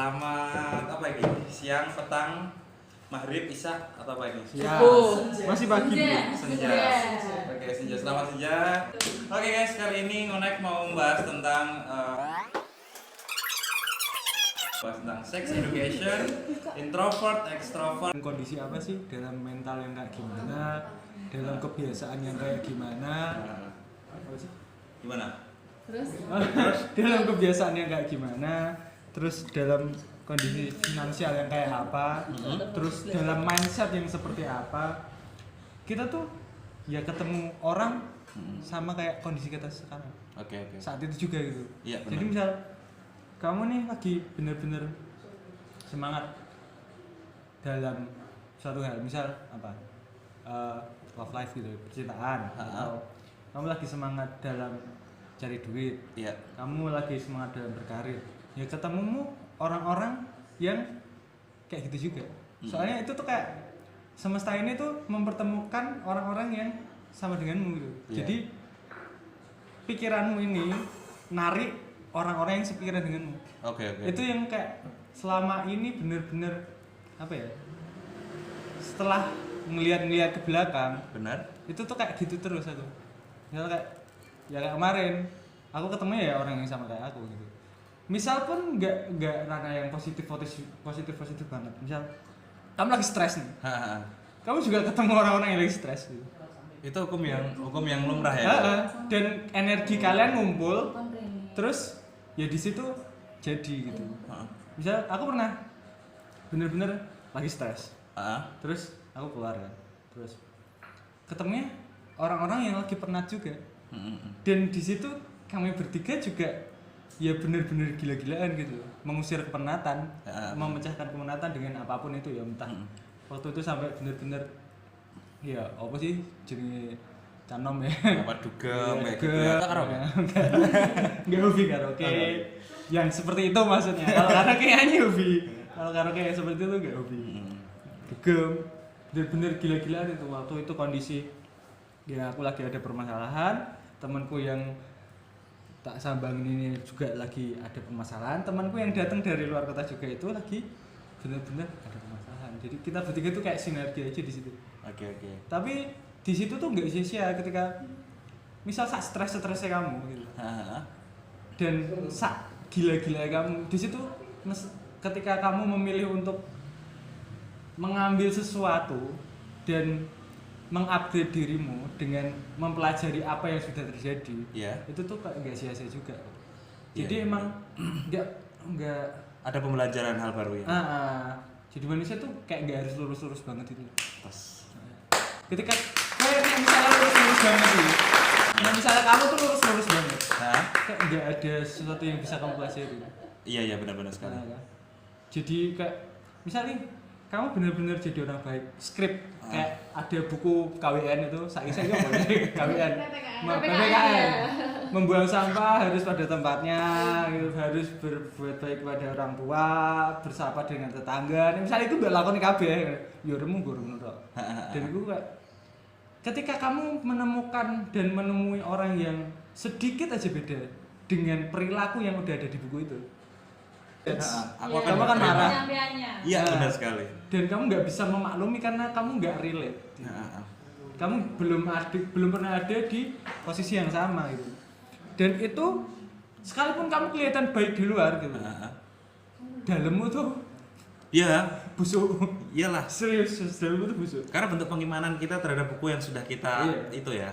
Selamat apa ini? Siang, petang, maghrib, isya atau apa ini? Ya, masih pagi. Senja. Oke, senja. Selamat senja. Oke guys, kali ini Ngonek mau membahas tentang sex education, introvert, extrovert. Kondisi apa sih dalam mental yang kayak gimana, dalam kebiasaan yang kayak gimana, apa sih? Gimana? Terus dalam kebiasaan yang kayak gimana, terus dalam kondisi finansial yang kayak apa, terus dalam mindset yang seperti apa. Kita tuh ya ketemu orang sama kayak kondisi kita sekarang. Oke. Saat itu juga gitu. Iya, Jadi benar. misal kamu nih lagi bener-bener semangat dalam suatu hal, misal apa, love life gitu, percintaan, atau kamu lagi semangat dalam cari duit, Iya. kamu lagi semangat dalam berkarir, ya ketemumu orang-orang yang kayak gitu juga. Soalnya itu tuh kayak semesta ini tuh mempertemukan orang-orang yang sama denganmu gitu. Iya. Jadi pikiranmu ini narik orang-orang yang sepikiran denganmu. Oke. Itu yang kayak selama ini bener-bener apa ya, setelah ngeliat-ngeliat ke belakang, Benar? itu tuh kayak gitu terus aku. Misal kayak ya kayak kemarin aku ketemu ya orang yang sama kayak aku gitu. Misal pun nggak ranah yang positif banget. Misal kamu lagi stres nih, kamu juga ketemu orang-orang yang lagi stres gitu. Itu hukum yang lumrah ya. Dan energi kalian ngumpul, terus ya di situ jadi gitu. Misal aku pernah bener-bener lagi stres, terus aku keluar kan, terus ketemunya orang-orang yang lagi penat juga. Dan di situ kami bertiga juga ya bener-bener gila-gilaan gitu, mengusir kepenatan, memecahkan kepenatan dengan apapun itu ya, entah waktu itu sampai bener-bener ya apa sih jenenge canom ya, Apa dugem kayak gitu ya. Karaoke. Enggak hobi karaoke. Yang seperti itu maksudnya. Kalau karaoke hanya hobi. Kalau karaoke seperti itu enggak hobi. Dugem. Bener-bener gila-gilaan itu waktu itu kondisi ya aku lagi ada permasalahan, temanku yang tak sambangin ini juga lagi ada permasalahan, temanku yang datang dari luar kota juga itu lagi bener-bener ada permasalahan. Jadi kita bertiga itu kayak sinergi aja di situ. Oke. Tapi di situ tuh nggak sia-sia ketika misal sak stres-stresnya kamu gitu. Dan sak gila-gila kamu di situ ketika kamu memilih untuk mengambil sesuatu dan mengupgrade dirimu dengan mempelajari apa yang sudah terjadi. Iya. Itu tuh nggak sia-sia juga. Jadi Iya. emang nggak Ada pembelajaran hal baru ya. jadi manusia tuh kayak nggak harus lurus-lurus banget itu. Pas. Ketika kayak misalnya lurus-lurus banget sih. Nah, misalnya kamu tuh lurus-lurus banget. Kayak nggak ada sesuatu yang bisa kamu pelajari. Iya benar sekali. Kan? Jadi kayak misalnya kamu benar-benar jadi orang baik. Skrip kayak ada buku KWN itu, saya boleh KWN. PPKN. Membuang sampah harus pada tempatnya, gitu. Harus berbuat baik kepada orang tua, bersapa dengan tetangga. Misalnya itu mbak lakoni kabeh, ya remu ngono tok. Dan itu kayak ketika kamu menemukan dan menemui orang yang sedikit aja beda dengan perilaku yang udah ada di buku itu, Aku akan kamu akan marah. Iya, benar sekali. Dan kamu nggak bisa memaklumi karena kamu nggak relate. Kamu belum pernah ada di posisi yang sama gitu. Dan itu sekalipun kamu kelihatan baik di luar gitu, dalammu tuh Iya, busuk. iyalah. Serius, dalammu tuh busuk. Karena bentuk pengimanan kita terhadap buku yang sudah kita itu ya.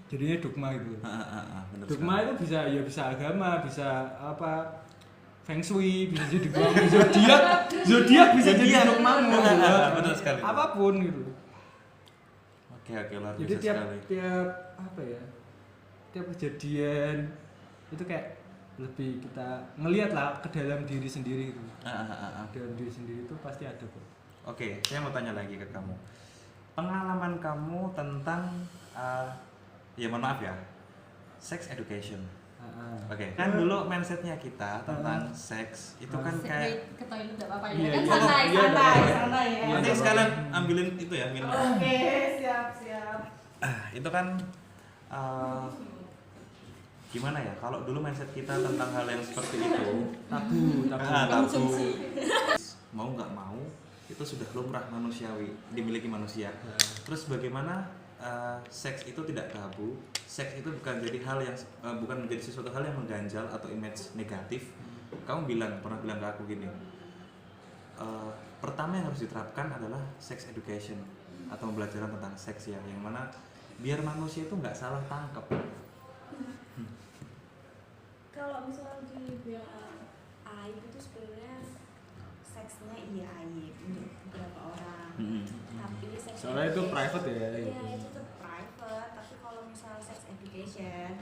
Jadinya dogma gitu. Benar Dogma sekali. itu bisa agama, bisa apa, feng shui, bisa jadi bangun zodiak bisa jadi dogmamu. Betul sekali. Apapun gitu. Oke, luar Jadi biasa sekali. tiap apa ya, tiap kejadian itu kayak lebih kita ngelihat lah ke dalam diri sendiri gitu. Dalam diri sendiri itu pasti ada kok. Oke, saya mau tanya lagi ke kamu. Pengalaman kamu tentang ya mohon maaf ya, sex education. Oke, kan dulu mindsetnya kita tentang seks itu kan kayak ke toilet enggak apa-apa Iya, ya. Kan iya. santai Iya, ya. nanti sekalian ambilin itu ya minum. Oke, siap. Itu kan gimana ya, kalau dulu mindset kita tentang hal yang seperti itu tabu. Mau nggak mau itu sudah lumrah manusiawi dimiliki manusia. Terus bagaimana seks itu tidak tabu, seks itu bukan menjadi sesuatu hal yang mengganjal atau image negatif. Kamu pernah bilang ke aku gini, pertama yang harus diterapkan adalah sex education atau pembelajaran tentang seks ya, yang mana biar manusia itu nggak salah tangkap. Kalau misalnya dibilang aib itu sebenarnya seksnya iya aib untuk beberapa orang, tapi sex soalnya itu private ya. Iya itu tuh private, tapi kalau misalnya sex education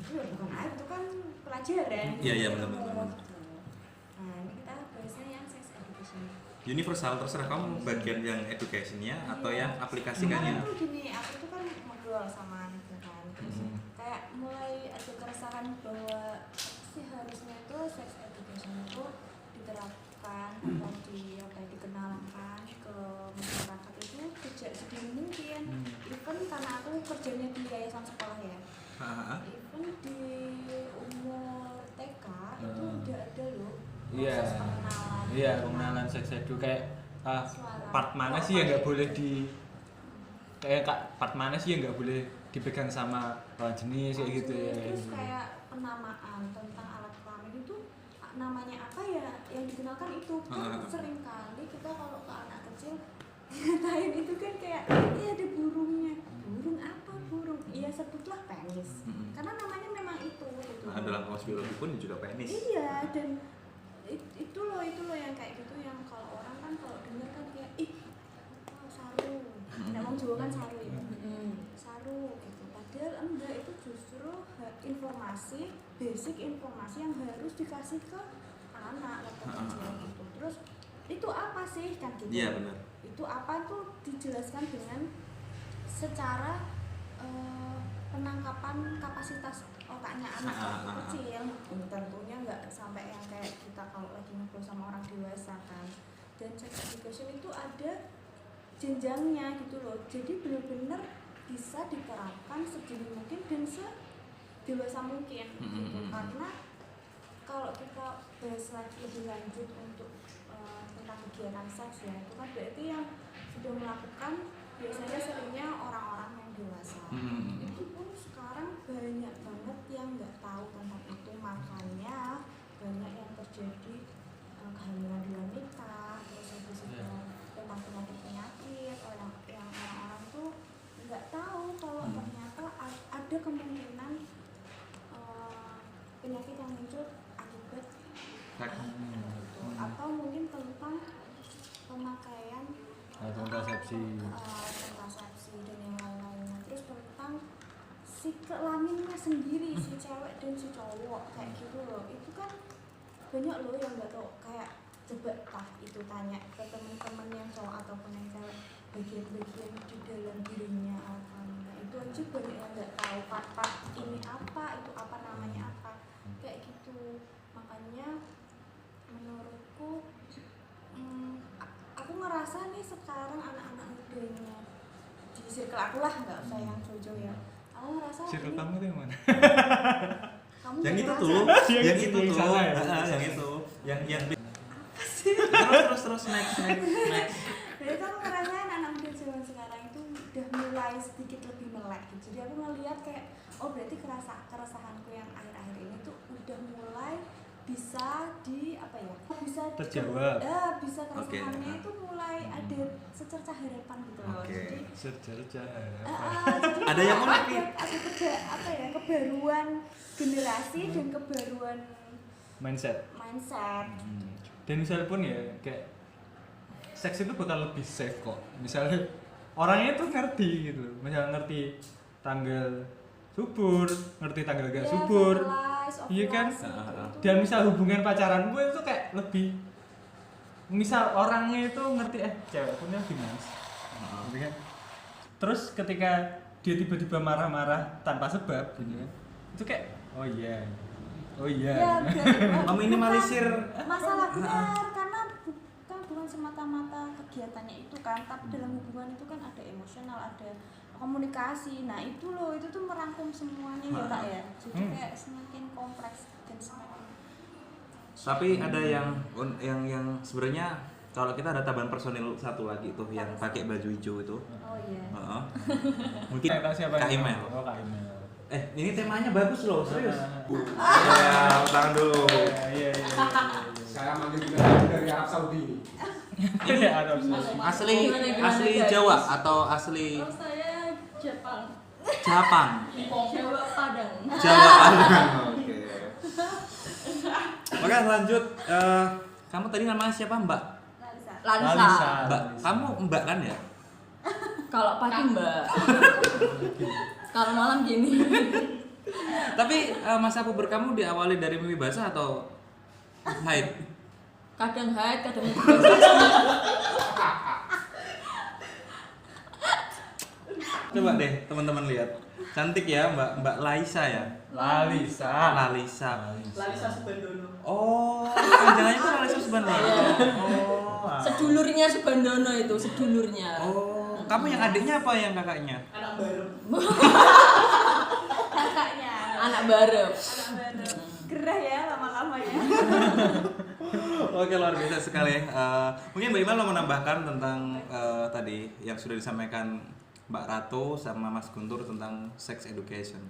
itu ya bukan aib, itu kan pelajaran. Iya benar. Nah ini kita bahasnya yang sex education. Universal, terserah kamu bagian yang educationnya atau yang aplikasikannya. Aku gini, aku tuh kan ngobrol sama anak kan, terus kayak mulai ada keresahan bahwa sih harusnya itu sex education itu diterapkan atau dikenalkan ke masyarakat itu sejak sedini mungkin. Even karena aku kerjanya di yayasan sekolah ya, even di umur TK itu udah ada loh proses pengenalan. Iya, pengenalan seks edu kayak part mana sih yang nggak boleh part mana sih yang nggak boleh dipegang sama lawan jenis kayak gitu ya. Terus kayak penamaan tentang alat kelamin itu namanya apa ya yang dikenalkan itu kan sering kali kita kalau ke anak kecil ngatain itu kan kayak ada burungnya. Burung apa burung? Iya sebutlah penis. Karena namanya memang itu gitu. Nah, dalam kamus biologi pun juga penis. Iya, dan itu loh yang kayak gitu, yang kalau orang kan kalau dengar kan kayak saru. Nah, orang Jawa kan saru ya. Saru gitu. Padahal enggak, itu justru informasi, basic informasi yang harus dikasih ke anak atau kecil gitu. Terus itu apa sih kan gitu. Iya benar. Itu apa tuh dijelaskan dengan secara penangkapan kapasitas otaknya anak kecil. Tentunya nggak sampai yang kayak kita kalau lagi ngobrol sama orang dewasa kan. Dan sex education itu ada jenjangnya gitu loh, jadi benar-benar bisa diterapkan sedini mungkin dan sedewasa mungkin gitu. Karena kalau kita bahas lagi lebih lanjut untuk tentang kegiatan seks ya, itu kan berarti yang sudah melakukan biasanya seringnya orang-orang yang dewasa. Itu pun sekarang banyak banget yang nggak tahu tentang itu, makanya banyak yang terjadi kehamilan di wanita, terus habis itu tentang penyakit yang orang-orang tuh nggak tahu kalau ternyata ada kemungkinan penyakit yang muncul akibat atau mungkin tentang pemakaian kontrasepsi dan yang lain-lainnya. Terus tentang si kelaminnya sendiri, si cewek dan si cowok kayak gitu loh, itu kan banyak loh yang nggak tahu. Kayak coba itu tanya ke teman-teman yang cowok ataupun yang cewek bagian-bagian di dalam dirinya apa, itu aja banyak yang nggak tahu part ini apa, itu apa namanya apa kayak gitu. Makanya menurutku aku ngerasa nih sekarang anak-anak mudanya di circle aku lah, nggak usah yang jauh-jauh ya, aku ngerasa circle kamu tuh yang mana? Kamu yang itu tuh terus next. Jadi aku ngerasa anak muda zaman sekarang itu udah mulai sedikit lebih melek gitu. Jadi aku ngeliat kayak berarti keresahanku yang akhir-akhir ini tuh udah mulai bisa bisa terjawab. Bisa keresahannya itu mulai ada secerca harapan gitu loh. Jadi secerca ada yang unik nih. Ada kebaruan generasi dan kebaruan mindset. Dan misalnya pun ya kayak seks itu bakal lebih safe kok. Misalnya orangnya tuh ngerti gitu. Misalnya ngerti tanggal subur, ngerti tanggal gak subur. Iya kan? Dan misal hubungan pacaran gue itu kayak lebih, misal orangnya itu ngerti cewek punya gimana sih? Gitu kan? Terus ketika dia tiba-tiba marah-marah tanpa sebab gitu kan. Itu kayak oh iya. Ya, meminimalisir masalah benar, karena bukan semata-mata kegiatannya itu kan, tapi dalam hubungan itu kan ada emosional, ada komunikasi. Nah itu loh, itu tuh merangkum semuanya ya Kak ya. Jadi kayak semakin kompleks dan semakin. Tapi ada yang sebenarnya kalau kita ada tambahan personil satu lagi tuh yang pakai baju hijau itu. Oh iya. Mungkin Kak Imel. Oh, Kak Imel. Ini temanya bagus loh, serius. Ya, tangan dulu. Iya. Saya manggil dari Arab Saudi. Ini Arab Saudi. Asli Jawa atau asli Oh saya Jepang. Jepang? Jawa Padang. Jawa Padang. Oke. Oke, lanjut. Kamu tadi namanya siapa, Mbak? Lalisa. Mbak, kamu Mbak kan ya? Kalau pagi Mbak. Kalau malam gini. Tapi masa puber kamu diawali dari mimpi basah atau haid? Kadang haid, kadang Coba deh teman-teman lihat. Cantik ya Mbak Laisa ya? Lalisa. Lalisa Subandono. Oh, panjangannya itu Lalisa Subandono. Oh. Sedulurnya Subandono itu, sedulurnya. Oh, kamu yang adiknya apa yang kakaknya? Anak barep. Kakaknya. Anak barep. Anak baru. Gerah ya lama-lama ya. Oke, luar biasa sekali. Mungkin Mbak Imal mau menambahkan tentang tadi yang sudah disampaikan Mbak Ratu sama Mas Guntur tentang sex education.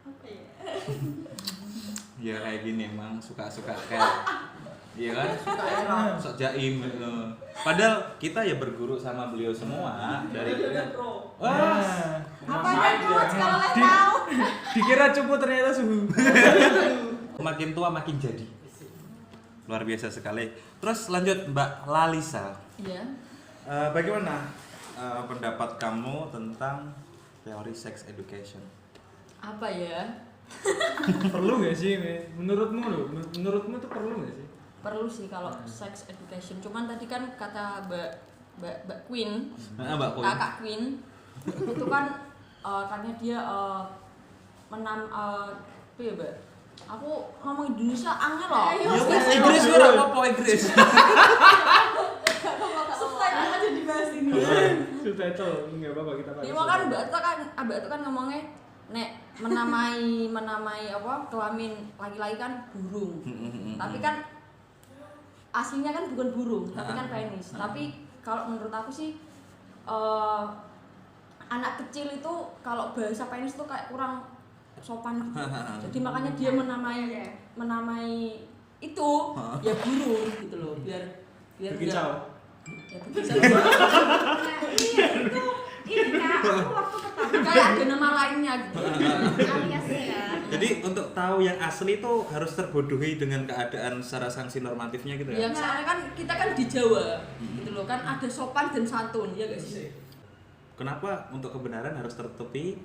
Apa ya? Ya kayak gini emang suka-suka kayak iya kan? Sok jaim gitu. Padahal kita ya berguru sama beliau semua dari wah. Apanya coach kalau nggak tahu? Dikira cupu ternyata suhu. Makin tua makin jadi. Luar biasa sekali. Terus lanjut Mbak Lalisa. Iya. Bagaimana pendapat kamu tentang teori sex education? Apa ya? Perlu nggak sih? Menurutmu loh? Menurutmu itu perlu nggak sih? Perlu sih kalau sex education. Cuman tadi kan kata Mbak Queen, Mbak Queen. Kakak Queen, itu kan karena dia apa ya Mbak? Aku ngomong Indonesia angel loh. Ayo. Ya wes Inggris ora apa-apa Inggris. Subtitle aja dibahas ini. Sudah itu nggak apa-apa kita pakai. Ini kan Mbak itu kan ngomongnya nek menamai apa kelamin laki-laki kan burung. Tapi kan aslinya kan bukan burung, tapi kan penis. Tapi kalau menurut aku sih anak kecil itu kalau bahasa penis tuh kayak kurang sopan gitu. Jadi makanya dia menamai itu ya burung gitu loh, biar Berkicau. ya berkicau. Iya itu ini Kak, aku waktu pertama Kayak ada nama lainnya gitu. alias ya. Jadi untuk tahu yang asli itu harus terbodohi dengan keadaan secara sanksi normatifnya gitu ya. Ya soalnya kan kita kan di Jawa gitu loh, kan ada sopan dan santun ya gak sih? Kenapa untuk kebenaran harus tertutupi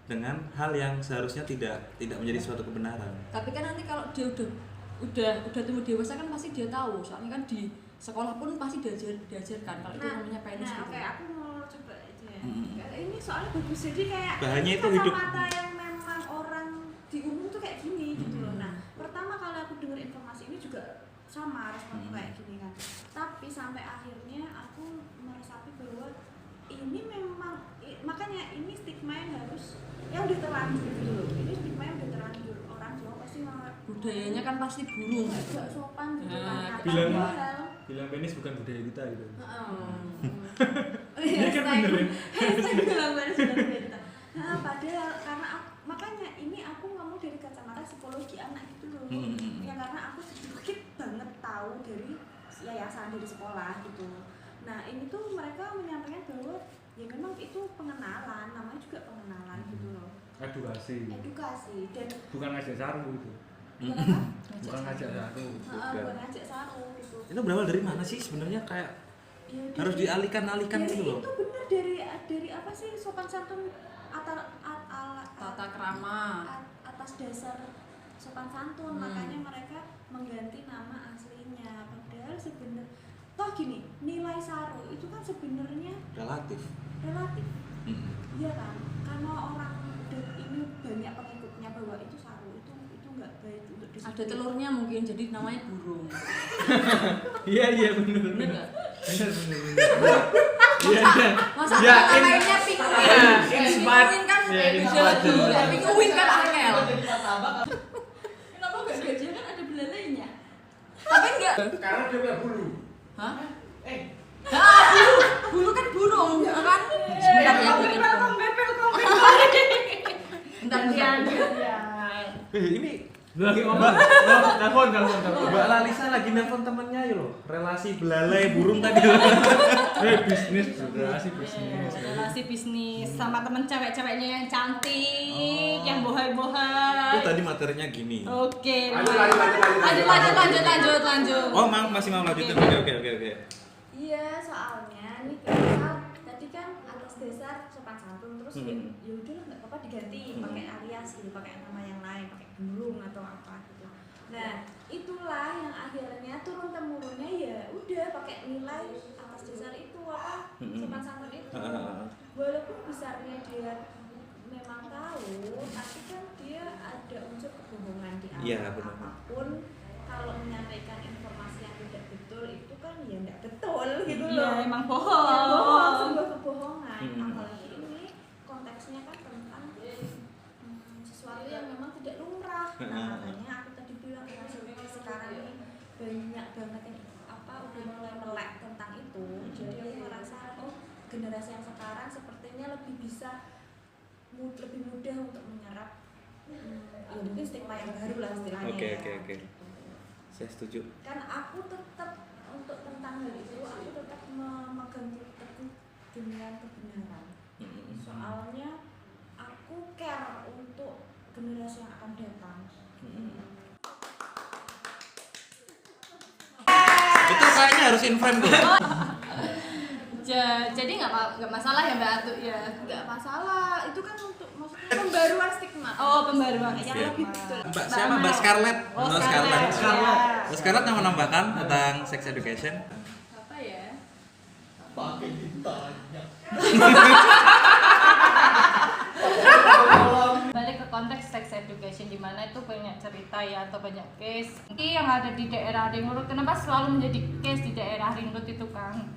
dengan hal yang seharusnya tidak menjadi suatu kebenaran? Tapi kan nanti kalau dia udah tumbuh dewasa kan pasti dia tahu. Soalnya kan di sekolah pun pasti diajarkan kalau itu namanya penis gitu. Oke, aku mau coba itu ya. Ini soalnya bagus, jadi kayak Bahannya itu hidup. kacamata yang memang orang di umum tuh kayak gini gitu loh. Nah, pertama kali aku dengar informasi ini juga sama responku kayak gini kan. Tapi sampai akhirnya aku meresapi bahwa ini memang makanya ini stigma yang harus yang udah terlanjur gitu loh. Ini stigma yang udah terlanjur, orang Jawa pasti Budayanya kan pasti burung. gak sopan gitu kan. Bilang penis bukan budaya kita gitu. Iya kan bener ya? Saya bilang penis bukan budaya kita. Nah, padahal karena makanya ini aku ngomong dari kacamata psikologi anak gitu loh. Ya karena aku sedikit banget tahu dari yayasan, dari sekolah gitu. Nah ini tuh mereka menyampaikan bahwa ya memang itu pengenalan, namanya juga pengenalan gitu loh. Edukasi. Dan Bukan ngajak saru itu. Bukan ngajak saru. bukan ngajak saru gitu. Itu berawal dari mana sih sebenarnya kayak Ya, harus dialihkan-alihkan dari gitu loh. itu bener dari apa sih sopan santun Tata krama. atas dasar sopan santun, makanya mereka mengganti nama aslinya. Padahal sebenarnya toh gini, nilai saru itu kan sebenarnya Relatif. Iya kan, karena orang ini banyak pengikutnya bahwa itu saru itu nggak baik untuk disebut. Ada telurnya mungkin jadi namanya burung. Iya benar. Bener nggak? Benar. Masa Ya, kayaknya penguin. smart. Penguin kan Ya, in gejala smart. dulu. Ya, penguin kan angel. Kenapa enggak gajah kan ada belalainya? Tapi enggak. Karena dia punya bulu. Hah? Bulu. Bulu kan burung, kan? Sebentar ya, aku telepon. Bentar. Ini Lagi ngomong. Telepon. Mbak Lalisa lagi nelpon temennya ya loh. Relasi belalai burung tadi. Bisnis, relasi bisnis. Relasi bisnis sama temen cewek-ceweknya yang cantik, yang Itu bohai-bohai. tadi materinya gini. Oke. Lanjut. Lanjut. Oh, masih mau lanjutin. Oke. Iya, soalnya nih misal tadi kan atas dasar sopan santun terus ya udah nggak apa-apa diganti pakai alias gitu, pakai nama yang lain, pakai burung atau apa gitu. Nah, itulah yang akhirnya turun temurunnya ya udah pakai nilai atas dasar itu apa sopan santun itu. Walaupun besarnya dia memang tahu, tapi kan dia ada unsur kebohongan di awal. Iya, benar. Apapun kalau menyampaikan informasi yang tidak betul itu kan ya tidak betul gitu Iya, loh. emang Ya, bohong, bohong. sebuah kebohongan. Apalagi ini konteksnya kan tentang sesuatu yang memang tidak lumrah. Nah, makanya aku tadi bilang kan sekarang ini banyak banget yang udah mulai melek tentang itu. Jadi aku merasa generasi yang sekarang sepertinya lebih bisa lebih mudah untuk menyerap ya mungkin stigma yang baru lah istilahnya. Oke. Gitu. Saya setuju. Kan aku tetap untuk tentang hal itu aku tetap memegang teguh dengan kebenaran. Soalnya aku care untuk generasi yang akan datang. Itu kayaknya harus in frame tuh. Jadi nggak masalah ya Mbak Atu ya. Nggak masalah, itu kan untuk maksudnya pembaruan stigma. Oh, pembaruan. Yang lebih betul. Mbak siapa? Mbak Scarlett. Oh, Mbak Scarlett. Scarlett. Mbak Scarlett yang menambahkan tentang sex education. Apa ya? Pakai ditanya. Balik ke konteks sex education di mana itu banyak cerita ya atau banyak case yang ada di daerah Ring Road. Kenapa selalu menjadi case di daerah Ring Road itu kan?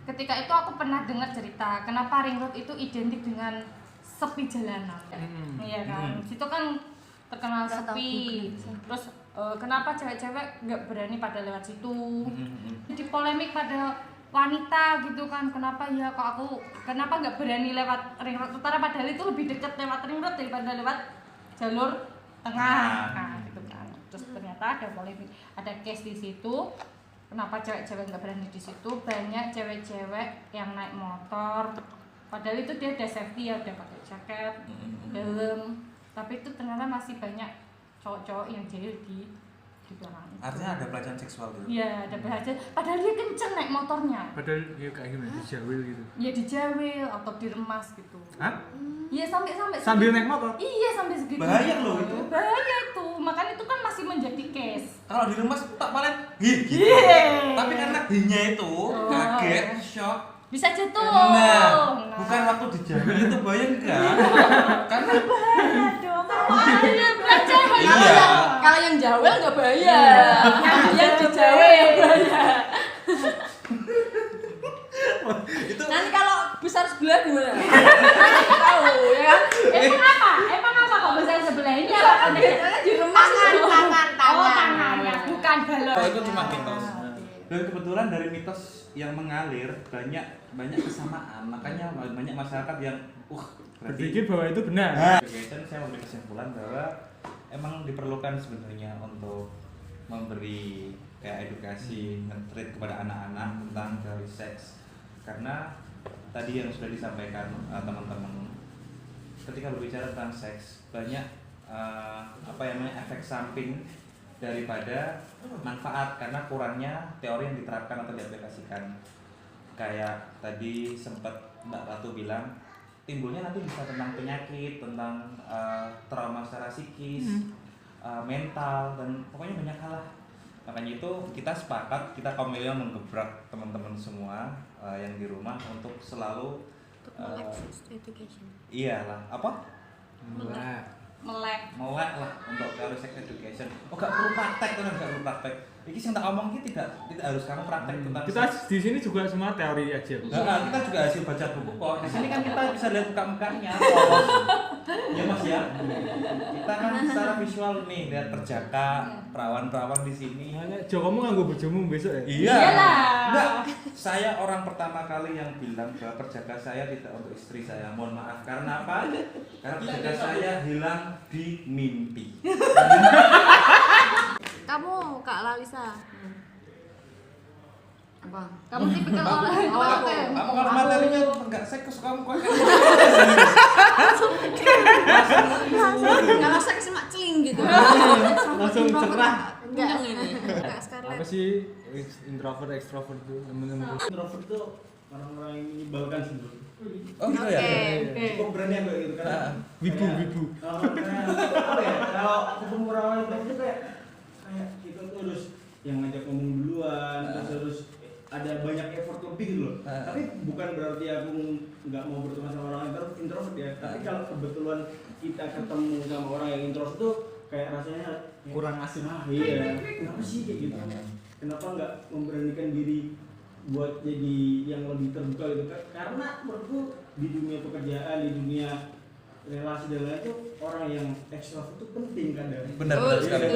Ketika itu aku pernah dengar cerita kenapa Ring Road itu identik dengan sepi jalanan. Iya kan? Situ kan terkenal sepi. Terus kenapa cewek-cewek nggak berani pada lewat situ? Jadi polemik pada wanita gitu kan, kenapa nggak berani lewat Ring Road Utara padahal itu lebih dekat lewat Ring Road daripada lewat jalur tengah. Nah, gitu kan. Terus ternyata ada polemik, ada case di situ. Kenapa cewek-cewek nggak berani di situ? Banyak cewek-cewek yang naik motor, padahal itu dia udah safety ya, udah pakai jaket, helm, tapi itu ternyata masih banyak cowok-cowok yang jahil di belakang itu. Artinya ada pelecehan seksual gitu. Iya, ada pelecehan. Padahal dia kenceng naik motornya. Padahal ya kayak gimana dijawil gitu. Ya dijawil atau diremas gitu. Hah? Iya sampai Sambil naik motor? Iya sampai segitu. Bahaya loh itu. Bahaya itu. Makanya itu kan masih menjadi case. Kalau diremas tak paling gitu. Tapi karena hinya itu kaget, shock. Bisa jatuh. Nah, bukan waktu dijawil itu bahaya enggak? Karena bahaya dong. Bahaya belajar. Iya. Kalau yang jawel nggak bahaya. Yang dijawil yang bahaya. itu Nanti kalau besar sebelah gimana? Tahu ya kan? Emang apa kok besar sebelah ini apa konteksnya? Biasanya diremas dulu. Oh tangannya, bukan balon. itu cuma mitos. Dan kebetulan dari mitos yang mengalir banyak kesamaan, makanya banyak masyarakat yang Berpikir bahwa itu benar. Education, saya memberi kesimpulan bahwa emang diperlukan sebenarnya untuk memberi kayak edukasi nge-treat kepada anak-anak tentang dari seks, karena tadi yang sudah disampaikan teman-teman, ketika berbicara tentang seks banyak efek samping daripada manfaat karena kurangnya teori yang diterapkan atau diaplikasikan. Kayak tadi sempat Mbak Ratu bilang timbulnya nanti bisa tentang penyakit, tentang trauma secara psikis, mental, dan pokoknya banyak hal lah. Makanya itu kita sepakat, kita kaum milenial menggebrak teman-teman semua yang di rumah untuk selalu Access to education. iyalah apa? melek lah untuk teori sex education. Oh gak perlu praktek kan, gak perlu praktek. Ini yang tak omong ini tidak harus kamu praktek tentang Kita di sini juga semua teori aja. kita juga hasil baca buku kok. Di sini kan kita bisa lihat muka-mukanya. Ya Mas ya. Kita kan secara visual nih lihat perjaka, perawan-perawan di sini. Jokomu nganggo bojomu besok ya? Iya. Iyalah. Enggak. Saya orang pertama kali yang bilang bahwa perjaka saya tidak untuk istri saya. Mohon maaf. Karena apa? Karena perjaka saya hilang di mimpi. Kamu Kak Lalisa. Apa? kamu tipikal orang Kamu kalau materinya enggak seks kamu kok Kalau saya cuma celing gitu. Langsung cerah. Enggak ini. Kak Scarlett. Apa sih introvert extrovert itu? Introvert tuh orang-orang yang menyebalkan sebenarnya. Oh gitu ya. Cukup berani aku kayak gitu kan. Wibu. Apa ya? Kalau ketemu orang itu kayak kita tuh harus yang ngajak ngomong duluan, terus harus ada banyak effort lebih gitu loh. Tapi bukan berarti aku nggak mau berteman sama orang introvert ya. Tapi kalau kebetulan kita ketemu sama orang yang introvert tuh kayak rasanya Kurang asik. Iya. Kenapa sih kayak gitu? Kenapa nggak memberanikan diri buat jadi yang lebih terbuka gitu kan? Karena menurutku di dunia pekerjaan, di dunia relasi dan lain itu orang yang ekstrovert itu penting kadang. Benar sekali.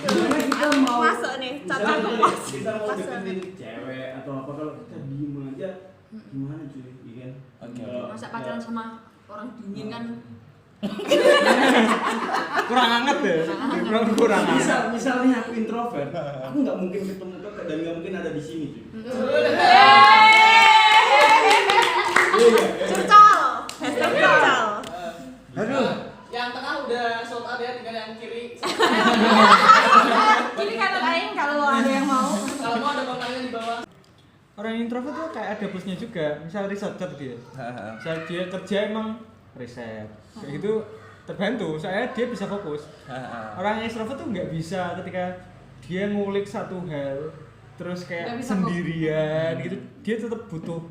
Gimana kita mau masuk nih, misalnya kita mau deketin cewek atau apa, kalau kita diem aja gimana cuy, iya kan? Masa pacaran sama orang dingin kan Kurang hangat ya? Kurang hangat. Misalnya aku introvert, aku nggak mungkin ketemu kakak dan nggak mungkin ada di sini cuy. curcol, hashtag curcol. Aduh. Yang tengah udah sold out ya, tinggal yang kiri. Ini kanan aing kalau ada yang mau. Kalau mau ada kontaknya di bawah. Orang introvert tuh kayak ada plusnya juga. Misal researcher dia. Misal dia kerja emang riset. Kayak gitu terbantu. Soalnya dia bisa fokus. Orang extrovert tuh nggak bisa ketika dia ngulik satu hal terus kayak sendirian gitu. Dia tetap butuh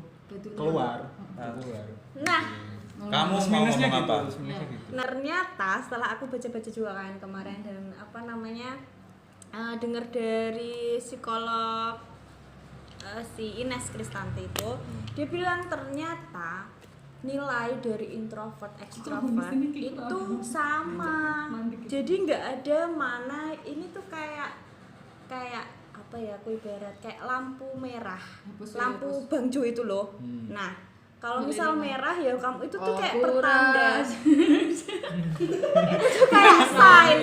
keluar. Nah, Kamu mau Minusnya ngomong apa? Nah, ternyata setelah aku baca-baca juga kan kemarin dan dengar dari psikolog si Ines Kristanti itu, dia bilang ternyata nilai dari introvert extrovert itu sama. Jadi nggak ada mana ini tuh kayak apa ya, aku ibarat kayak lampu merah, lampu bangjo itu loh. Nah, kalau misal merah ya kamu itu tuh kayak pertanda. Itu tuh kayak sign.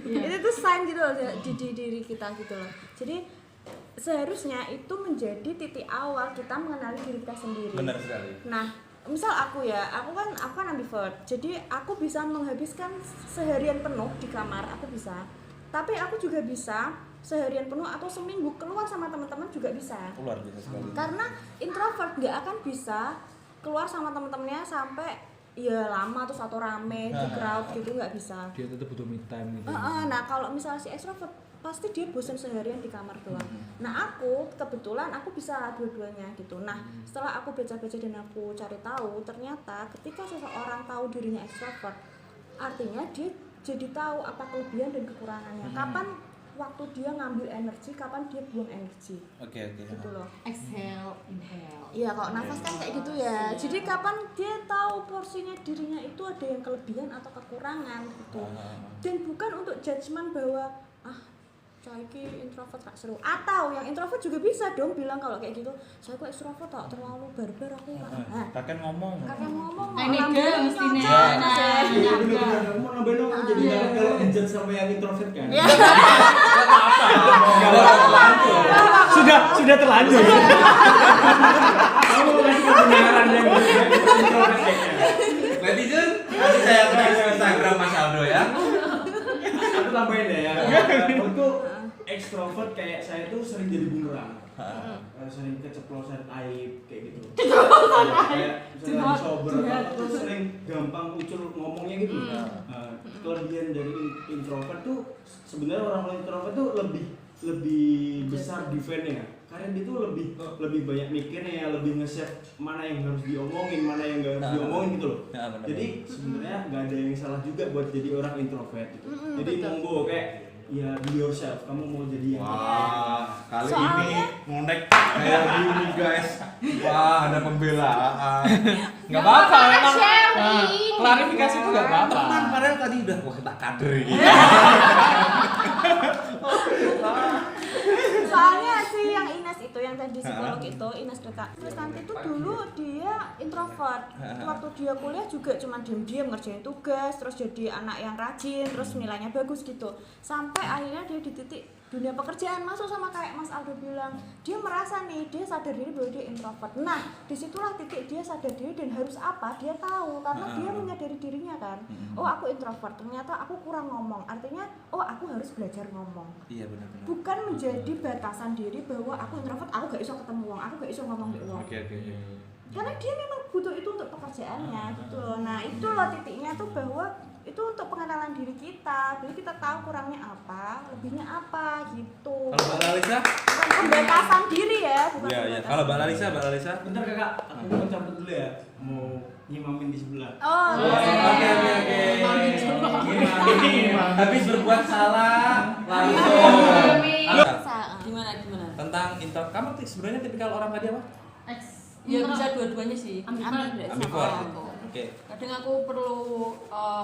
Itu tuh sign gitu loh di diri kita gitu loh. Jadi seharusnya itu menjadi titik awal kita mengenali diri kita sendiri. Benar sekali. Nah, misal aku kan ambivert. Jadi aku bisa menghabiskan seharian penuh di kamar, aku bisa. Tapi aku juga bisa seharian penuh atau seminggu keluar sama teman-teman juga bisa. Luar biasa sekali. Karena introvert nggak akan bisa keluar sama teman-temannya sampai ya lama terus atau rame di crowd gitu, nggak bisa. Dia tetap butuh me time gitu. Nah kalau misalnya si extrovert pasti dia bosan seharian di kamar doang. Nah aku kebetulan aku bisa dua-duanya gitu. Nah setelah aku baca-baca dan aku cari tahu, ternyata ketika seseorang tahu dirinya extrovert, artinya dia jadi tahu apa kelebihan dan kekurangannya. Kapan waktu dia ngambil energi, kapan dia buang energi. Oke. Gitu loh. Exhale, inhale. Iya, kalau nafas kan kayak gitu ya. Jadi kapan dia tahu porsinya dirinya itu ada yang kelebihan atau kekurangan gitu. Dan bukan untuk judgement bahwa saya introvert gak seru. Atau yang introvert juga bisa dong bilang kalau kayak gitu, saya kok extrovert tak terlalu barbar aku. Kakek ngomong. Ini ke mestinya. Bener-bener mau nambahin dong, jadi kalau ngejudge sama yang introvert kan. Sudah terlanjur. Kamu kasih kebenaran yang introvert kayaknya. Netizen, nanti saya tulis di Instagram Mas Aldo ya. Aku tambahin deh ya. Menurutku ekstrovert kayak saya tuh sering jadi bumerang. Sering keceplosan aib kayak gitu. Kayak misalnya sober atau sering gampang ucul ngomongnya gitu. Kelebihan dari introvert tuh sebenarnya orang introvert tuh lebih besar defense-nya. Karen itu lebih banyak mikirnya, lebih nge-set mana yang harus diomongin, mana yang nggak harus diomongin gitu loh. Jadi sebenarnya nggak ada yang salah juga buat jadi orang introvert gitu. Jadi monggo kayak ya be yourself, kamu mau jadi yang kali ini ngonek kayak gini guys. Wah, ada pembelaan. Nggak apa-apa memang. sharing. Klarifikasi itu nggak apa-apa. Tenang, padahal tadi udah wah tak kader ini. Soalnya sih yang Ines itu yang tadi psikolog itu Ines Deka Kristanti itu dulu dia introvert. Waktu dia kuliah juga cuma diam-diam ngerjain tugas, terus jadi anak yang rajin, terus nilainya bagus gitu. Sampai akhirnya dia di titik dunia pekerjaan masuk sama kayak Mas Aldo bilang, dia merasa nih dia sadar diri bahwa dia introvert. Nah disitulah titik dia sadar diri dan harus apa dia tahu karena dia menyadari dirinya kan. Oh aku introvert, ternyata aku kurang ngomong. Artinya oh aku harus belajar ngomong. Iya benar-benar. Bukan menjadi batasan diri bahwa aku introvert, aku gak iso ketemu wong, aku gak iso ngomong ke wong. Oke. Karena dia memang butuh itu untuk pekerjaannya gitu loh. Nah itu loh titiknya tuh bahwa itu untuk pengenalan diri kita. Jadi kita tahu kurangnya apa, lebihnya apa gitu. Kalau Mbak Lalisa? Bukan pembatasan diri ya, bukan Iya. pembatasan. Kalau Mbak Lalisa? Bentar kakak, aku mau cabut dulu ya, mau nyimamin di sebelah. Oh, Oke. Habis berbuat salah langsung. Gimana? Tentang kamu sebenarnya tipikal orang tadi apa? Ya bisa dua-duanya sih. Ambivert. Oke. Kadang aku perlu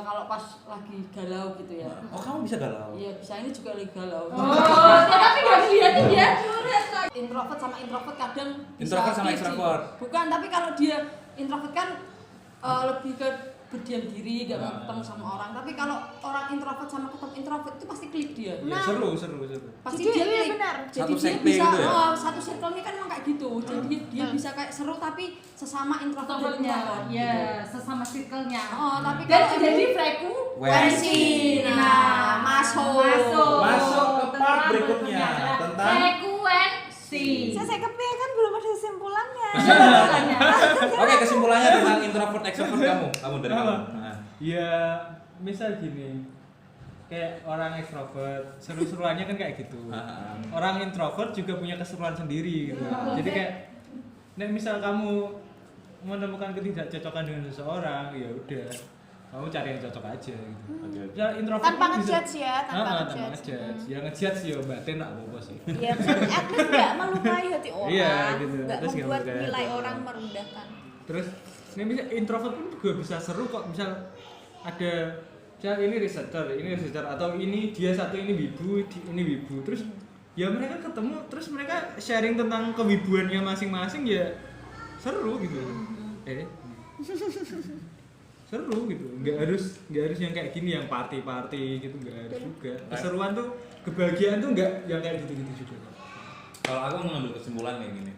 kalau pas lagi galau gitu ya. Oh kamu bisa galau? Iya bisa, ini juga lagi galau. Tapi nggak dilihatin dia. Introvert sama introvert kadang Introvert sama extrovert? Bukan, tapi kalau dia introvert kan lebih ke berdiam diri, gak mau ketemu sama orang. Tapi kalau orang introvert sama ketemu introvert itu pasti klik dia. Ya, seru. Pasti Jadi dia iya klik. benar. Jadi Satu dia sekte bisa gitu ya? satu circle-nya kan emang kayak gitu. Jadi dia bisa kayak seru tapi sesama introvert dan Introvertnya, introvert. ya gitu. sesama circle-nya. Oh, tapi Dan kalau jadi frekuensi. Nah, masuk. Masuk ke part berikutnya tentang frekuensi. Saya kepiye kan belum ada kesimpulannya. Oke, kesimpulannya tentang introvert extrovert kamu dari kamu. Nah. Ya misal gini, kayak orang ekstrovert seru-seruannya kan kayak gitu. Orang introvert juga punya keseruan sendiri gitu. Jadi kayak misal kamu menemukan ketidakcocokan dengan seseorang, ya udah kamu cari yang cocok aja gitu. Ya introvert Tanpa pun bisa- ngejudge ya, tanpa ngejudge. Ya ngejudge ya batin tak apa-apa sih. Iya, maksudnya at least nggak melukai hati orang, Iya, gitu. nggak Terus nggak membuat melukai nilai hati orang orang. merendahkan. Terus ini bisa introvert pun juga bisa seru kok. Misal ada ini researcher atau ini dia satu ini wibu, ini wibu. Terus ya mereka ketemu terus mereka sharing tentang kewibuannya masing-masing ya seru gitu. Seru gitu. Nggak harus yang kayak gini yang party gitu, nggak harus juga. Keseruan tuh, kebahagiaan tuh nggak yang kayak gitu juga. Kalau aku mengambil kesimpulan kayak gini,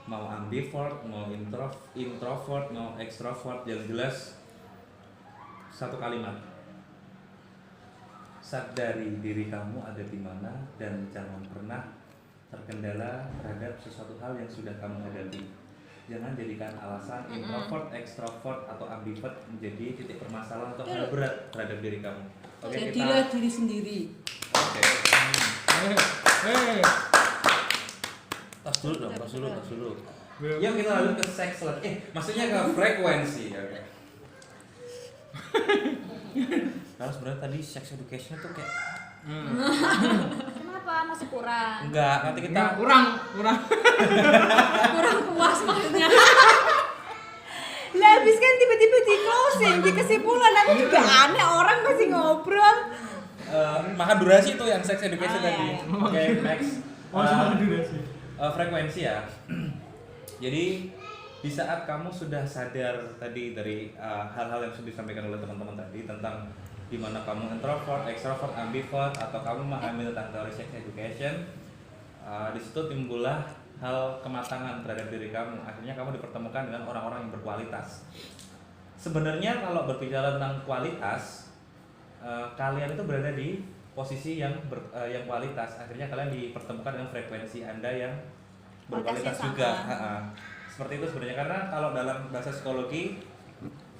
mau ambivert, mau introvert, mau extrovert, yang jelas satu kalimat, sadari diri kamu ada di mana dan jangan pernah terkendala terhadap sesuatu hal yang sudah kamu hadapi. Jangan jadikan alasan introvert, extrovert, atau ambivert menjadi titik permasalahan atau hal berat terhadap diri kamu. Oke, Jadilah diri sendiri. Oke. Tas dulu. Yuk kita lanjut ke seks lagi. Maksudnya ke frekuensi. Oke. Kalau sebenarnya tadi sex education itu kayak Kenapa masih kurang? enggak, nanti kita kurang Kurang puas maksudnya. Lah habis kan tiba-tiba di closing, di kesimpulan aku juga aneh orang masih ngobrol. makan durasi itu yang sex education Oh, tadi. iya. Oke, next. sama durasi. Frekuensi ya. Jadi di saat kamu sudah sadar tadi dari hal-hal yang sudah disampaikan oleh teman-teman tadi tentang di mana kamu introvert, extrovert, ambivert, atau kamu memahami tentang teori sex education, di situ timbullah hal kematangan terhadap diri kamu. Akhirnya kamu dipertemukan dengan orang-orang yang berkualitas. Sebenarnya kalau berbicara tentang kualitas, kalian itu berada di posisi yang kualitas. Akhirnya kalian dipertemukan dengan frekuensi Anda yang berkualitas juga. Seperti itu sebenarnya, karena kalau dalam bahasa psikologi,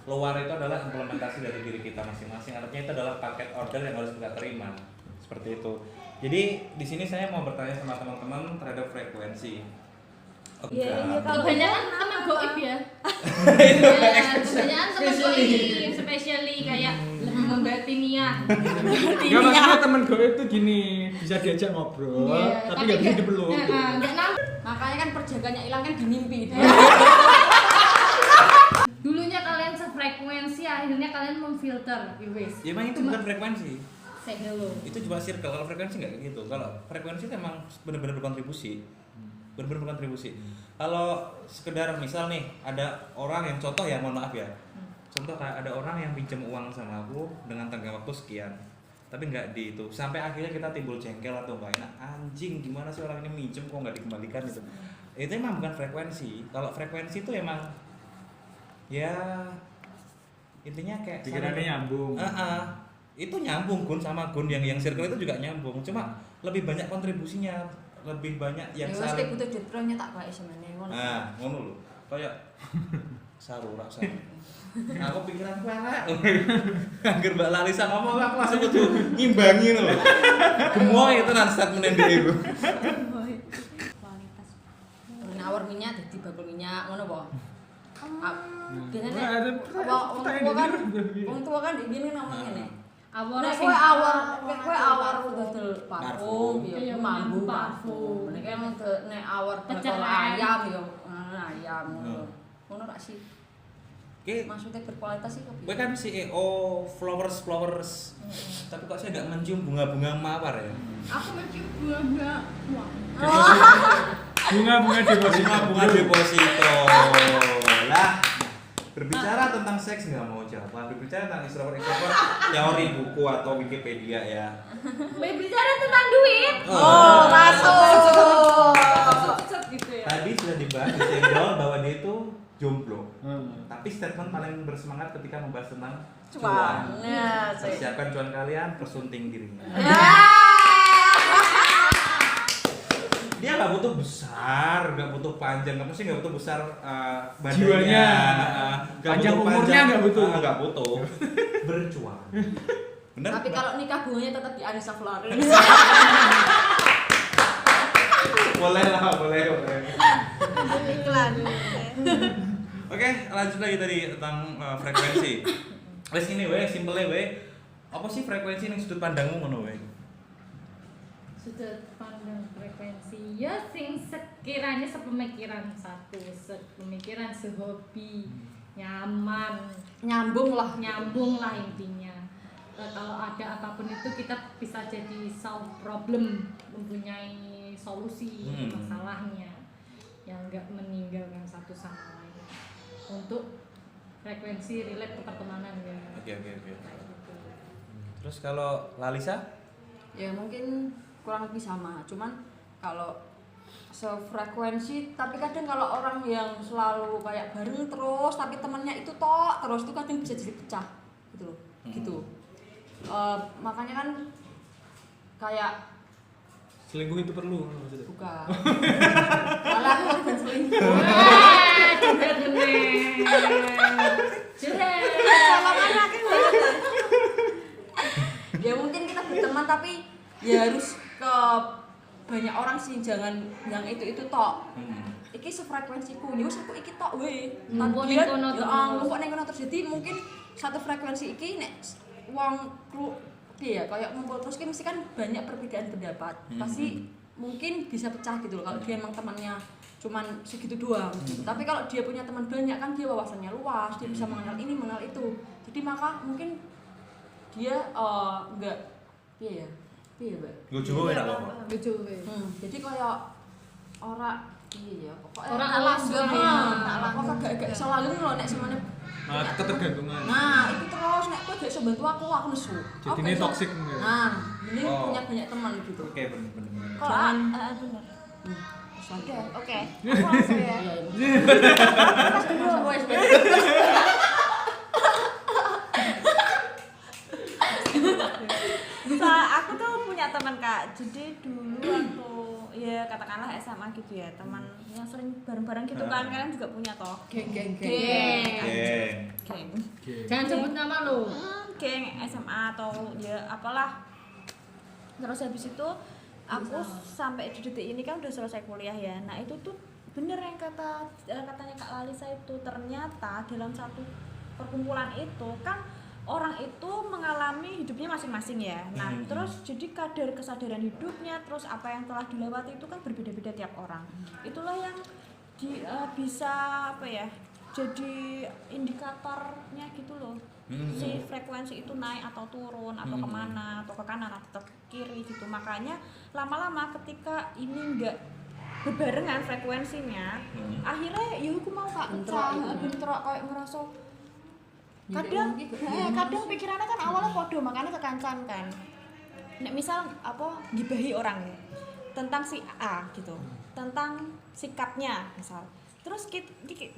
luar itu adalah implementasi dari diri kita masing-masing. Artinya itu adalah paket order yang harus kita terima. seperti itu. Jadi di sini saya mau bertanya sama teman-teman terhadap frekuensi. Iya, kebanyakan teman goib ya. Kebanyakan teman goib, especially kayak lebih membatiniah. Enggak, maksudnya temen gue itu gini, bisa diajak ngobrol, Iya, tapi nggak bisa dipeluk. Nggak nampak. Makanya kan perjaganya hilang kan di mimpi. Dulunya kalian sefrekuensi, akhirnya kalian memfilter, wis. Ya emang itu bukan frekuensi. Say hello. Itu cuma circle. Kalau frekuensi nggak kayak gitu. Kalau frekuensi itu emang benar-benar berkontribusi. Benar-benar berkontribusi. Kalau sekedar misal nih ada orang yang contoh ya, mohon maaf ya. Contoh kayak ada orang yang pinjam uang sama aku dengan tenggang waktu sekian. Tapi nggak di itu. Sampai akhirnya kita timbul jengkel atau nggak enak. Anjing, gimana sih orang ini minjem kok nggak dikembalikan itu. Itu emang bukan frekuensi. Kalau frekuensi itu emang ya intinya kayak Pikirannya nyambung. itu nyambung Gun sama Gun yang circle itu juga nyambung, cuma lebih banyak kontribusinya, lebih banyak yang Ya wis saling butuh duit pro nyetak bae semene ngono. ngono lho kayak saru rasa aku pikiranku elek angger Mbak Lalisa ngomong aku langsung kudu ngimbangi lho gemoy itu nang statement ndek iku Kualitas. Nawar minyak dadi bakul minyak ngono apa? Biasanya wong tua kan ini ngomong ngene. Awor Nek sing kowe awar dodol parfum, Iya, ya mambu parfum. parfum. Nek nek awar dodol Keceren. ayam ya ayam ngono. Ngono rak sih. Oke, Maksudnya berkualitas sih kepiye? gue kan CEO flowers. Tapi kok saya nggak mencium bunga-bunga mawar ya? aku mencium bunga-bunga. Bunga-bunga deposito. Bunga deposito. Lah, berbicara tentang seks nggak mau jawab. Berbicara tentang introvert teori buku atau Wikipedia ya. Berbicara tentang duit. masuk. Gitu ya. Tadi sudah dibahas di Senggol bahwa dia itu jomblo. Tapi statement paling bersemangat ketika membahas tentang cuan. Nah, Persiapkan cuan kalian, persunting dirinya. Dia nggak butuh besar, nggak butuh panjang, nggak butuh besar badannya, Jiwanya. nggak Panjang butuh umurnya nggak butuh. nggak butuh, bercuan. Bener? Tapi kalau nikah bunganya tetap di Anissa Florin. boleh lah, boleh. iklan. Oke, lanjut lagi tadi tentang frekuensi. Wes ini we, simpelnya we. Apa sih frekuensi yang sudut pandangmu ngono we? Sudut pandang frekuensi ya sing sekiranya sepemikiran satu, sepemikiran, sehobi, nyaman, Nyambung lah. nyambung lah intinya. Kalau ada apapun itu kita bisa jadi solve problem, mempunyai solusi masalahnya yang enggak meninggalkan satu sama lain untuk frekuensi relate ke pertemanan ya. Oke. Kayak gitu. Terus kalau Lalisa? Ya mungkin kurang lebih sama, cuman kalau sefrekuensi tapi kadang kalau orang yang selalu kayak bareng terus tapi temennya itu tok terus itu kadang bisa jadi pecah gitu loh. Gitu. Makanya kan kayak Selingkuh itu perlu maksudnya. bukan. Malah aku korban selingkuh. Ya mungkin kita berteman tapi ya harus ke banyak orang sih, jangan yang itu tok. Iki sefrekuensiku, ya wis aku iki tok we. Ngumpul ning kono terus. Ngumpul ning kono terus. Jadi mungkin satu frekuensi iki nek wong ya kayak ngumpul terus ki mesti kan banyak perbedaan pendapat. Pasti mungkin bisa pecah gitu loh kalau dia emang temannya cuman segitu doang. Tapi kalau dia punya teman banyak kan dia wawasannya luas, dia bisa mengenal ini, mengenal itu. Jadi maka mungkin dia enggak iya Mbak. Gue juga enak apa? Jadi kayak ora iya pokoknya Ora langgeng alas, apa gak iso langgeng lho nek semuanya. Malah ketergantungan. Nah, itu terus nek kowe gak iso bantu aku nesu. Jadi ini toxic enggak? Nah, mending punya banyak teman gitu. Oke, bener. Kalau benar. Oke. Aku langsung ya. Iya. Aku tuh punya teman Kak. Jadi dulu waktu ya katakanlah SMA gitu ya, teman yang sering bareng-bareng gitu kan, kalian juga punya toh. Geng. Geng. Jangan sebut nama lo. Geng SMA atau ya apalah. Terus habis itu aku sampai di detik ini kan udah selesai kuliah ya. Nah itu tuh bener yang katanya Kak Lalisa itu, ternyata dalam satu perkumpulan itu kan orang itu mengalami hidupnya masing-masing ya. Nah, terus jadi kadar kesadaran hidupnya, terus apa yang telah dilewati itu kan berbeda-beda tiap orang. Itulah yang bisa apa ya? Jadi indikatornya gitu loh. Si frekuensi itu naik atau turun atau kemana, atau ke kanan atau ke kiri gitu. Makanya lama-lama ketika ini enggak berbarengan frekuensinya, akhirnya ya aku mau Kak bentrok kayak ngerasa kadang pikirannya kan awalnya podo, makanya kekancan kan. Nek misal apa gibahi orang ya tentang si A gitu, tentang sikapnya misal, terus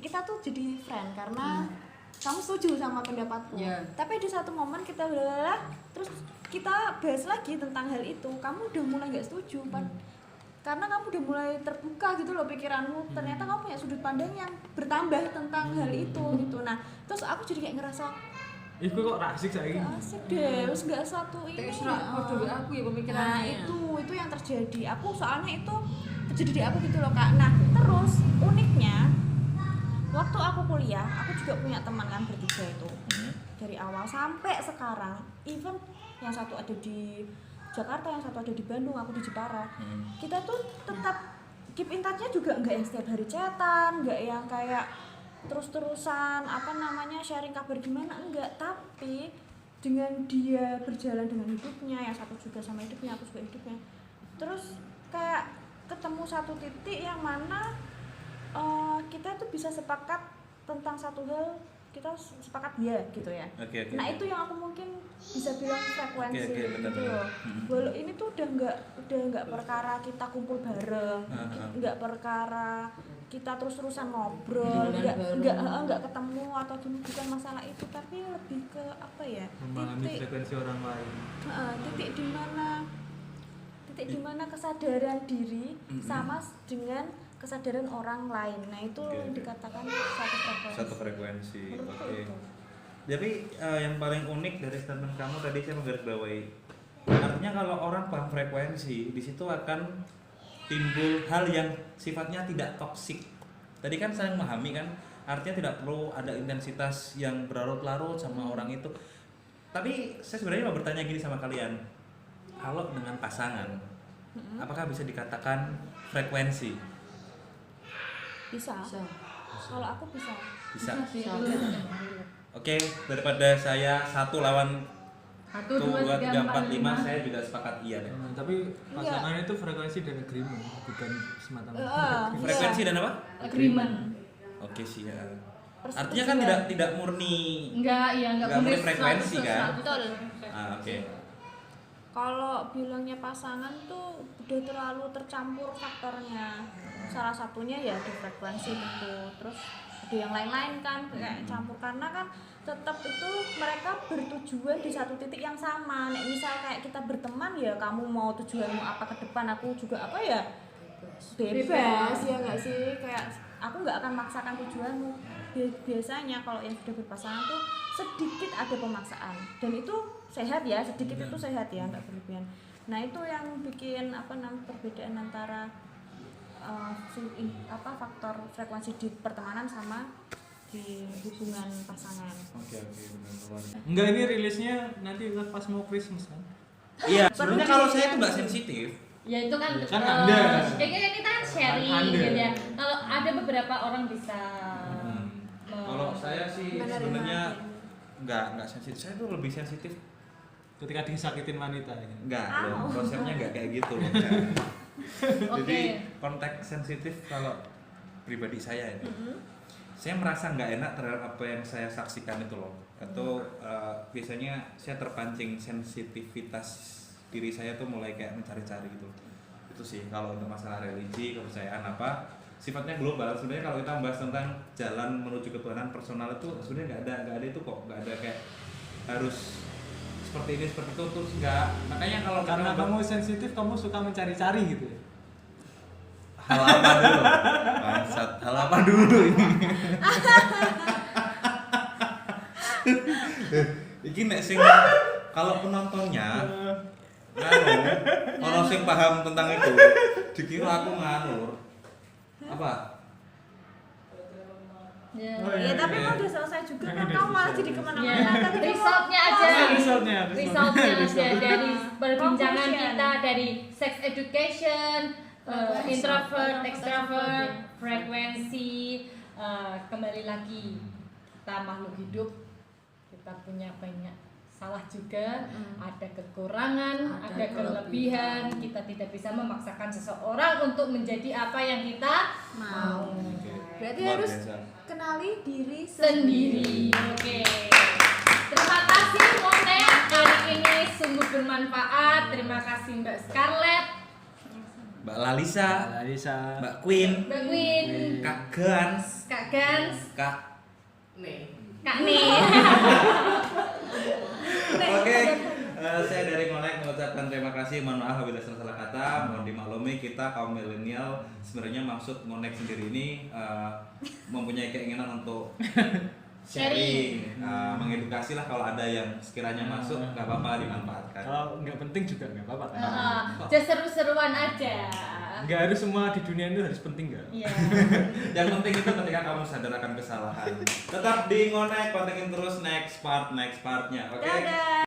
kita tuh jadi friend karena kamu setuju sama pendapatku, tapi di satu momen kita terus kita bahas lagi tentang hal itu, kamu udah mulai nggak setuju karena kamu udah mulai terbuka gitu loh pikiranmu, ternyata kamu punya sudut pandang yang bertambah tentang hal itu gitu. Nah terus aku jadi kayak ngerasa itu kok asik saya asik deh, terus nggak satu ini aku ya pemikirannya. Nah itu yang terjadi, aku soalnya itu terjadi di aku gitu loh Kak. Nah terus uniknya waktu aku kuliah, aku juga punya teman kan bertiga itu dari awal sampai sekarang, even yang satu ada di Jakarta, yang satu ada di Bandung, aku di Jepara. Kita tuh tetap keep in touch-nya juga nggak yang setiap hari chatan, nggak yang kayak terus-terusan sharing kabar gimana, enggak. Tapi dengan dia berjalan dengan hidupnya, yang satu juga sama hidupnya, aku juga hidupnya, terus kayak ketemu satu titik yang mana kita tuh bisa sepakat tentang satu hal, kita sepakat ya gitu ya. Nah itu yang aku mungkin bisa bilang frekuensi gitu loh. Walau ini tuh udah nggak perkara kita kumpul bareng, nggak perkara kita terus-terusan ngobrol, nggak ketemu atau gini, bukan masalah itu, tapi lebih ke apa ya? Memahami frekuensi orang lain. Titik di mana kesadaran diri sama dengan kesadaran orang lain. Nah itu dikatakan satu frekuensi. Jadi yang paling unik dari statement kamu tadi saya menggarisbawahi, artinya kalau orang paham frekuensi, di situ akan timbul hal yang sifatnya tidak toksik. Tadi kan saling memahami kan, artinya tidak perlu ada intensitas yang berlarut-larut sama orang itu. Tapi saya sebenarnya mau bertanya gini sama kalian, kalau dengan pasangan, apakah bisa dikatakan frekuensi? Bisa. Kalau aku bisa. Oke, daripada saya 1 lawan 1, 2, 3, 4, 5, saya juga sepakat iya deh. Tapi pasangan itu frekuensi dan agreement, bukan semata-mata. Frekuensi dan apa? Agreement. Oke sih ya. Artinya kan tidak murni. Enggak murni frekuensi kan? Betul. Oke. Kalau bilangnya pasangan tuh udah terlalu tercampur faktornya. Salah satunya ya di frekuensi itu, terus ada yang lain-lain kan kayak campur, karena kan tetap itu mereka bertujuan di satu titik yang sama. Nek misal kayak kita berteman ya, kamu mau tujuanmu apa ke depan, aku juga apa ya bebas ya nggak sih, kayak aku nggak akan maksakan tujuanmu. Biasanya kalau yang sudah berpasangan tuh sedikit ada pemaksaan, dan itu sehat ya, sedikit itu sehat ya, nggak berlebihan. Nah itu yang bikin perbedaan antara faktor frekuensi di pertemanan sama di hubungan pasangan. Oke, benar. Enggak, ini rilisnya nanti pas mau Christmas kan? Iya, sebenarnya kalau saya itu nggak sensitif. Ya itu kan Anda. ini kan sharing gitu ya. Kalau ada beberapa orang bisa Kalau saya sih sebenarnya nggak sensitif. Saya tuh lebih sensitif ketika disakitin wanita ya. Enggak, konsepnya nggak kayak gitu loh. Jadi konteks sensitif kalau pribadi saya itu, saya merasa nggak enak terhadap apa yang saya saksikan itu loh. Atau biasanya saya terpancing sensitivitas diri saya tuh mulai kayak mencari-cari gitu. Itu sih kalau untuk masalah religi, kepercayaan apa, sifatnya global. Sebenarnya kalau kita membahas tentang jalan menuju ketuhanan personal itu sebenarnya nggak ada itu kok, nggak ada kayak harus seperti ini seperti itu terus enggak. Makanya kalau karena kamu sensitif, kamu suka mencari-cari gitu ya. Hal apa dulu? Bangsat, hal apa dulu ini? Iki nek sing kalau penontonnya Ono sing paham tentang itu. Dikira aku nganur. Apa? Ya. Oh, Ya tapi emang udah selesai juga kan kamu malah jadi kemana-mana Ya, tadi kamu resultnya aja. Resultnya Resultnya aja dari perbincangan Conclusion. kita dari sex education, introvert, extrovert, frekuensi, kembali lagi kita makhluk hidup, kita punya banyak salah juga, ada kekurangan, ada kelebihan, kita tidak bisa memaksakan seseorang untuk menjadi apa yang kita mau. berarti Luar harus biasa. kenali diri Sendiri. Oke. Terima kasih Monet, hari ini sungguh bermanfaat. Terima kasih Mbak Scarlett, Mbak Lalisa, Alisa. Mbak Queen, Mbak Win, Kak Gans, Kak Gans, Kak. Kak Nih. Oke, saya dari Ngonek mengucapkan terima kasih. Mohon maaf apabila salah kata. Mohon dimaklumi, kita kaum milenial sebenarnya maksud Ngonek sendiri ini mempunyai keinginan untuk sharing, mengedukasi lah. Kalau ada yang sekiranya masuk, nggak apa-apa dimanfaatkan. Kalau nggak penting juga nggak apa-apa kan. Just seru-seruan aja. Nggak harus semua di dunia itu harus penting nggak? Iya. Yang penting itu ketika kamu sadar akan kesalahan. Tetap di Ngonek, pantengin terus next partnya. Oke. Dadah.